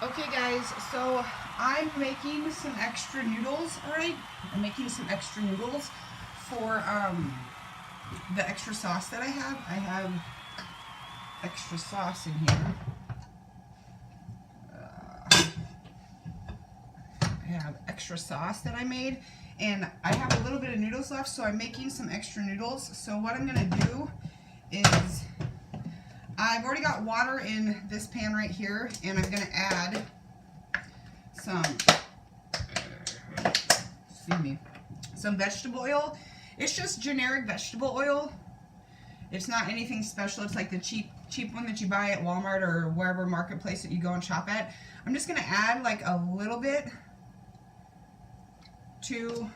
Okay guys, so I'm making some extra noodles, alright? I'm making some extra noodles for the extra sauce that I have. I have extra sauce in here. I have extra sauce that I made, and I have a little bit of noodles left, so I'm making some extra noodles. So what I'm going to do is I've already got water in this pan right here, and I'm going to add some vegetable oil. It's just generic vegetable oil. It's not anything special. It's like the cheap one that you buy at Walmart or wherever marketplace that you go and shop at. I'm just going to add like a little bit to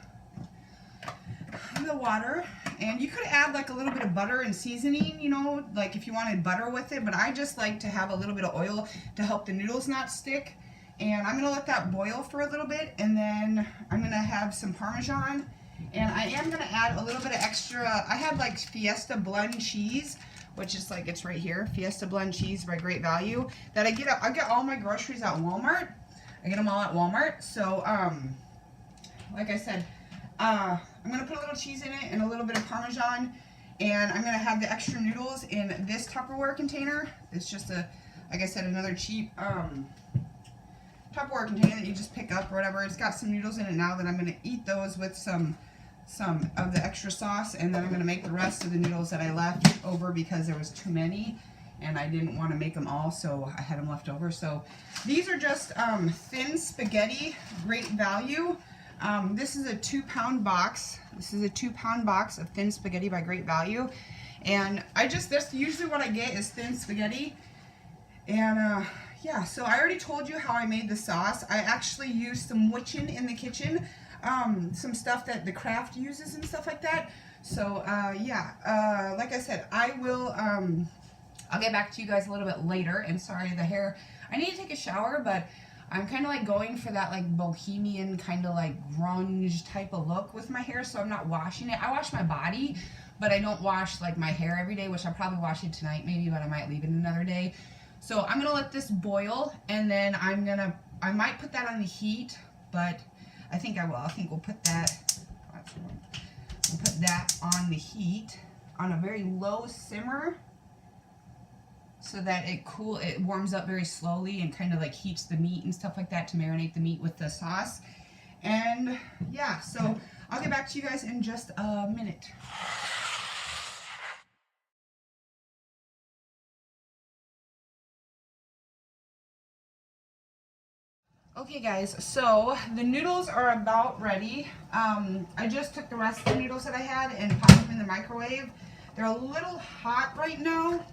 the water, and you could add like a little bit of butter and seasoning, you know, like if you wanted butter with it, but I just like to have a little bit of oil to help the noodles not stick. And I'm going to let that boil for a little bit, and then I'm going to have some Parmesan, and I am going to add a little bit of extra. I have like Fiesta blend cheese, which is like, it's right here, Fiesta blend cheese by Great Value, that I get all my groceries at Walmart. I get them all at Walmart. So like I said, I'm going to put a little cheese in it and a little bit of Parmesan, and I'm going to have the extra noodles in this Tupperware container. It's just like I said, another cheap Tupperware container that you just pick up or whatever. It's got some noodles in it now that I'm going to eat those with some of the extra sauce, and then I'm going to make the rest of the noodles that I left over because there was too many and I didn't want to make them all, so I had them left over. So these are just thin spaghetti, Great Value. This is a 2-pound box. This is a 2-pound box of thin spaghetti by Great Value. And that's usually what I get is thin spaghetti. And yeah, so I already told you how I made the sauce. I actually used some Witchin in the kitchen, some stuff that the craft uses and stuff like that. So yeah, like I said, I'll get back to you guys a little bit later. And sorry, the hair, I need to take a shower, but I'm kind of like going for that like bohemian kind of like grunge type of look with my hair, so I'm not washing it. I wash my body, but I don't wash like my hair every day, which I'll probably wash it tonight maybe, but I might leave it another day. So I'm gonna let this boil, and then I might put that on the heat, but I think I will. I think we'll put that on the heat on a very low simmer, so that it warms up very slowly and kind of like heats the meat and stuff like that to marinate the meat with the sauce. And yeah, so I'll get back to you guys in just a minute. Okay guys, so the noodles are about ready. I just took the rest of the noodles that I had and popped them in the microwave. They're a little hot right now.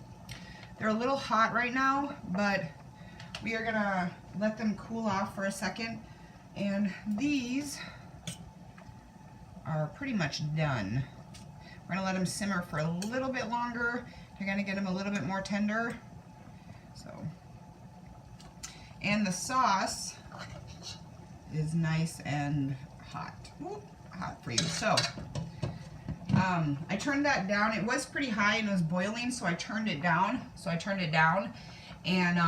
But we are gonna let them cool off for a second. And these are pretty much done. We're gonna let them simmer for a little bit longer. They're gonna get them a little bit more tender. So, and the sauce is nice and hot. Ooh, hot for you. So, I turned that down. It was pretty high and it was boiling, so I turned it down. And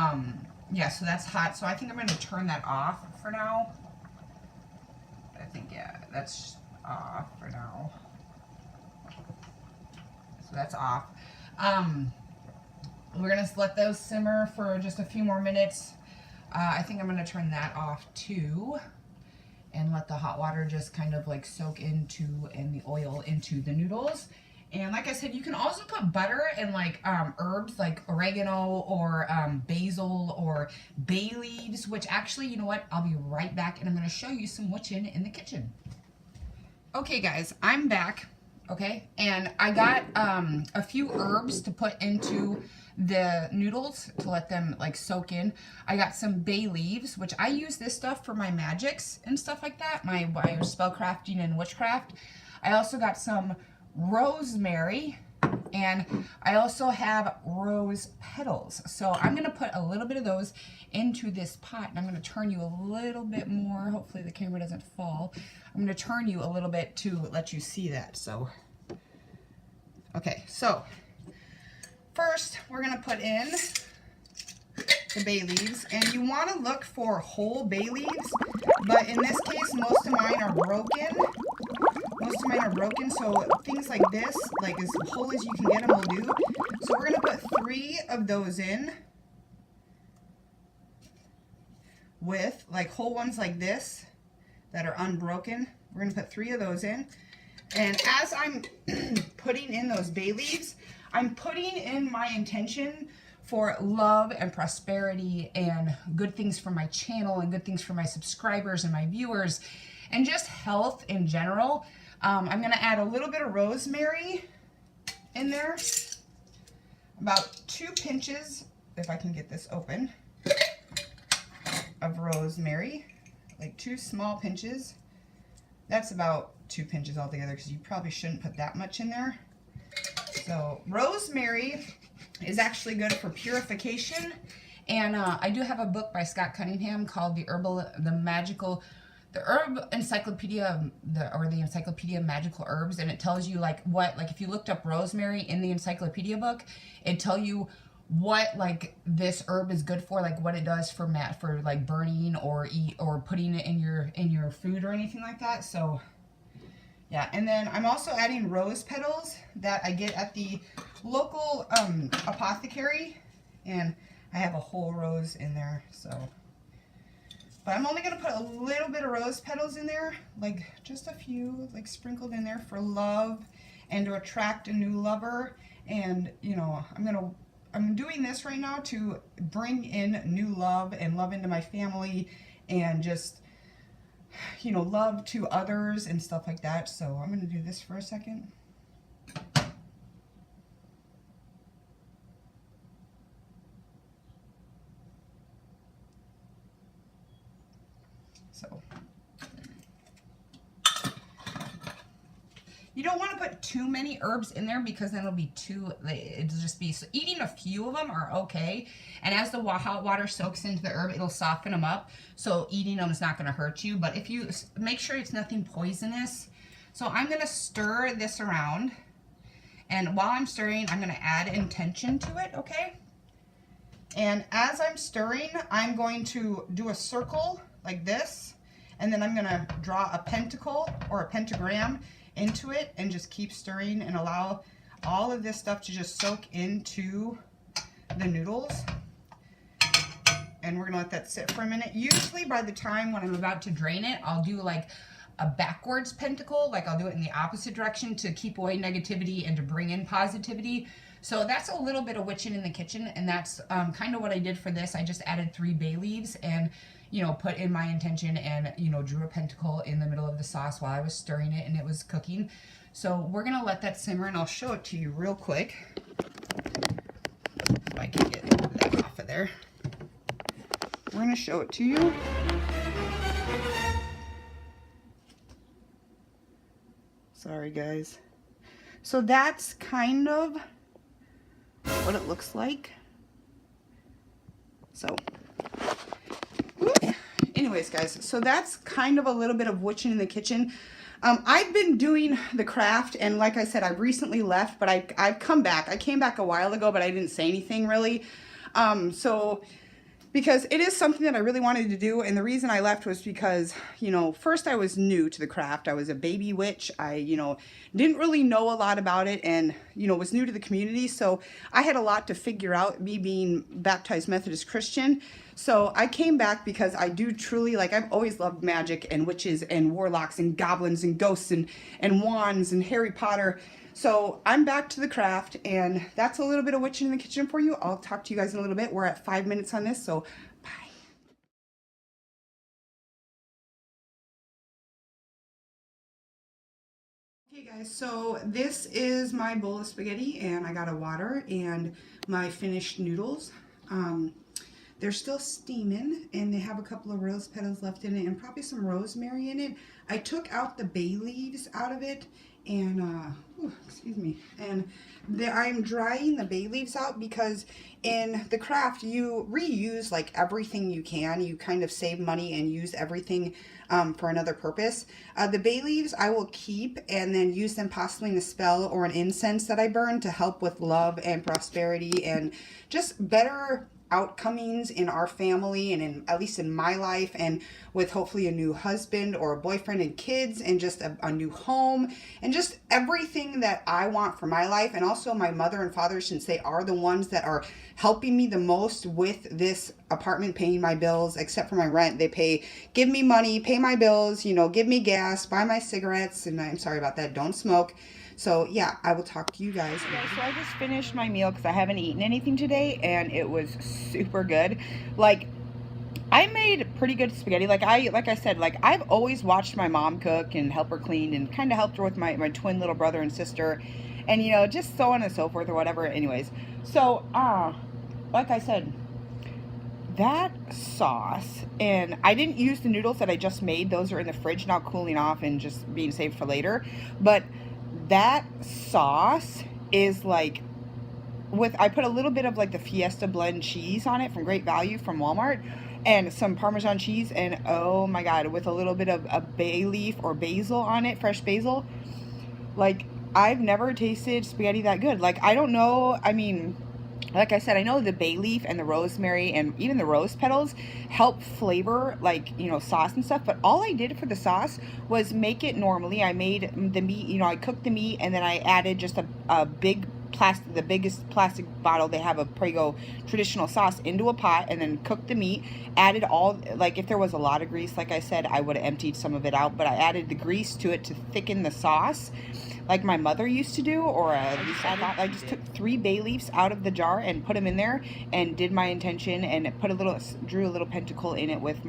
yeah, so that's hot. So I think I'm going to turn that off for now. I think, yeah, that's off for now. So that's off. We're going to let those simmer for just a few more minutes. I think I'm going to turn that off too, and let the hot water just kind of like soak into, and the oil into the noodles. And like I said, you can also put butter and like herbs like oregano or basil or bay leaves, which actually, you know what, I'll be right back and I'm going to show you some Witchin in the kitchen. Okay guys, I'm back. Okay, and I got a few herbs to put into the noodles to let them like soak in. I got some bay leaves, which I use this stuff for my magics and stuff like that, my spellcrafting and witchcraft. I also got some rosemary, and I also have rose petals. So I'm going to put a little bit of those into this pot, and I'm going to turn you a little bit more. Hopefully the camera doesn't fall. I'm going to turn you a little bit to let you see that. So, okay, so first we're going to put in the bay leaves. And you want to look for whole bay leaves, but in this case, most of mine are broken. Most of mine are broken, so things like this, like as whole as you can get them will do. So we're going to put 3 of those in with like whole ones like this that are unbroken. We're going to put 3 of those in. And as I'm putting in those bay leaves, I'm putting in my intention for love and prosperity and good things for my channel and good things for my subscribers and my viewers and just health in general. I'm going to add a little bit of rosemary in there, about 2 pinches, if I can get this open, of rosemary, like 2 small pinches. That's about 2 pinches altogether because you probably shouldn't put that much in there. So rosemary is actually good for purification, and I do have a book by Scott Cunningham called the Herb Encyclopedia, the Encyclopedia of Magical Herbs, and it tells you like if you looked up rosemary in the encyclopedia book, it'd tell you what like this herb is good for, like what it does for like burning or putting it in your food or anything like that. So yeah, and then I'm also adding rose petals that I get at the local apothecary, and I have a whole rose in there, so. But I'm only going to put a little bit of rose petals in there, like just a few, like sprinkled in there for love and to attract a new lover. And, you know, I'm doing this right now to bring in new love and love into my family and just, you know, love to others and stuff like that. So I'm going to do this for a second. So you don't want to put too many herbs in there because then it'll just be, so eating a few of them are okay. And as the hot water soaks into the herb, it'll soften them up. So eating them is not going to hurt you, but if you make sure it's nothing poisonous. So I'm going to stir this around. And while I'm stirring, I'm going to add intention to it, okay? And as I'm stirring, I'm going to do a circle like this, and then I'm going to draw a pentacle or a pentagram into it and just keep stirring and allow all of this stuff to just soak into the noodles. And we're going to let that sit for a minute. Usually by the time when I'm about to drain it, I'll do like a backwards pentacle, like I'll do it in the opposite direction to keep away negativity and to bring in positivity. So that's a little bit of witching in the kitchen, and that's kind of what I did for this. I just added 3 bay leaves and, you know, put in my intention and, you know, drew a pentacle in the middle of the sauce while I was stirring it and it was cooking. So we're going to let that simmer, and I'll show it to you real quick. If I can get that off of there. We're going to show it to you. Sorry, guys. So that's kind of what it looks like. So, anyways, guys, so that's kind of a little bit of witching in the kitchen. I've been doing the craft, and like I said, I've recently left, but I've come back. I came back a while ago, but I didn't say anything really. Because it is something that I really wanted to do, and the reason I left was because, you know, first I was new to the craft. I was a baby witch. I, you know, didn't really know a lot about it, and, you know, was new to the community, so I had a lot to figure out, me being baptized Methodist Christian. So I came back because I do truly, like, I've always loved magic and witches and warlocks and goblins and ghosts and wands and Harry Potter. So I'm back to the craft, and that's a little bit of witching in the kitchen for you. I'll talk to you guys in a little bit. We're at 5 minutes on this, so bye. Okay guys, so this is my bowl of spaghetti, and I got a water and my finished noodles. They're still steaming, and they have a couple of rose petals left in it and probably some rosemary in it. I took out the bay leaves out of it, and excuse me, and I'm drying the bay leaves out because in the craft you reuse like everything you can. You kind of save money and use everything for another purpose. The bay leaves I will keep and then use them possibly in a spell or an incense that I burn to help with love and prosperity and just better outcomings in our family and in, at least in my life, and with hopefully a new husband or a boyfriend and kids and just a new home and just everything that I want for my life. And also my mother and father, since they are the ones that are helping me the most with this apartment, paying my bills, except for my rent. They give me money, pay my bills, you know, give me gas, buy my cigarettes, and I'm sorry about that, don't smoke. So yeah, I will talk to you guys. Okay, so I just finished my meal because I haven't eaten anything today, and it was super good. Like, I made pretty good spaghetti. Like I said, like I've always watched my mom cook and help her clean and kind of helped her with my twin little brother and sister, and you know, just so on and so forth or whatever. Anyways, so like I said, that sauce, and I didn't use the noodles that I just made. Those are in the fridge now, cooling off and just being saved for later. But that sauce is like, I put a little bit of like the Fiesta blend cheese on it from Great Value from Walmart, and some Parmesan cheese, and oh my god, with a little bit of a bay leaf or basil on it, fresh basil. Like, I've never tasted spaghetti that good. Like, I don't know, I mean, like I said, I know the bay leaf and the rosemary and even the rose petals help flavor, like, you know, sauce and stuff. But all I did for the sauce was make it normally. I made the meat, you know, I cooked the meat, and then I added just a big plastic, the biggest plastic bottle they have of Prego traditional sauce into a pot, and then cooked the meat, added all, like if there was a lot of grease, like I said, I would have emptied some of it out, but I added the grease to it to thicken the sauce like my mother used to do, or at least I just took 3 bay leaves out of the jar and put them in there and did my intention, and drew a little pentacle in it with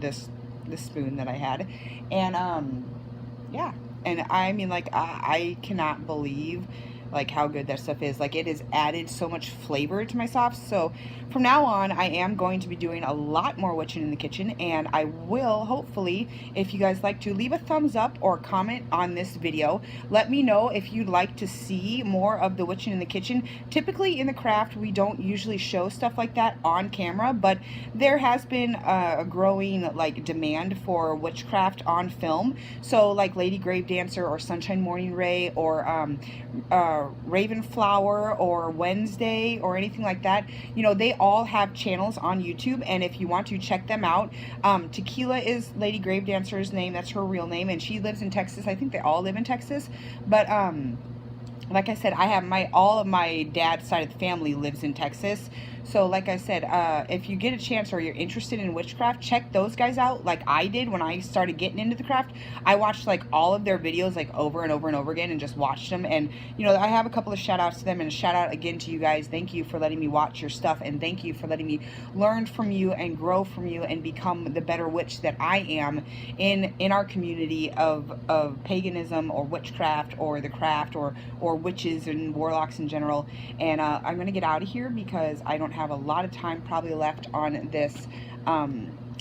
this spoon that I had, and yeah, and I mean, like, I cannot believe like how good that stuff is. Like, it has added so much flavor to my sauce. So from now on, I am going to be doing a lot more Witchin in the kitchen, and I will hopefully, if you guys like to, leave a thumbs up or comment on this video. Let me know if you'd like to see more of the Witchin in the kitchen. Typically in the craft, we don't usually show stuff like that on camera, but there has been a growing like demand for witchcraft on film. So like Lady Grave Dancer or Sunshine Morning Ray or Ravenflower or Wednesday or anything like that, you know, they all have channels on YouTube, and if you want to check them out, Tequila is Lady Grave Dancer's name, that's her real name, and she lives in Texas. I think they all live in Texas, but like I said, I have all of my dad's side of the family lives in Texas. So like I said, if you get a chance or you're interested in witchcraft, check those guys out like I did when I started getting into the craft. I watched like all of their videos like over and over and over again and just watched them. And you know, I have a couple of shout outs to them, and a shout out again to you guys. Thank you for letting me watch your stuff, and thank you for letting me learn from you and grow from you and become the better witch that I am in our community of paganism or witchcraft or the craft or witches and warlocks in general. And I'm gonna get out of here because I don't have a lot of time probably left on this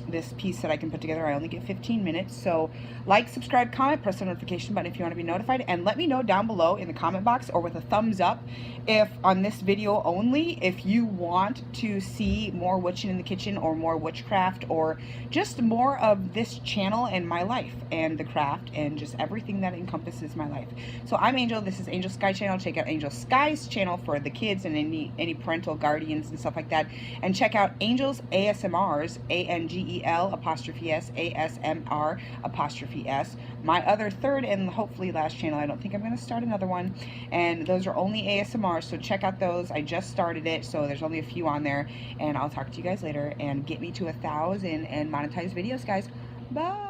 this piece that I can put together. I only get 15 minutes. So like, subscribe, comment, press the notification button if you want to be notified, and let me know down below in the comment box or with a thumbs up if on this video only, if you want to see more Witchin in the kitchen or more witchcraft or just more of this channel and my life and the craft and just everything that encompasses my life. So I'm Angel. This is Angel Sky Channel. Check out Angel Sky's channel for the kids and any parental guardians and stuff like that. And check out Angel's ASMRs, ANGEL''S ASMR''S, my other third and hopefully last channel. I don't think I'm going to start another one, and those are only ASMR, so check out those. I just started it, so there's only a few on there, and I'll talk to you guys later, and get me to 1,000 and monetize videos, guys. Bye.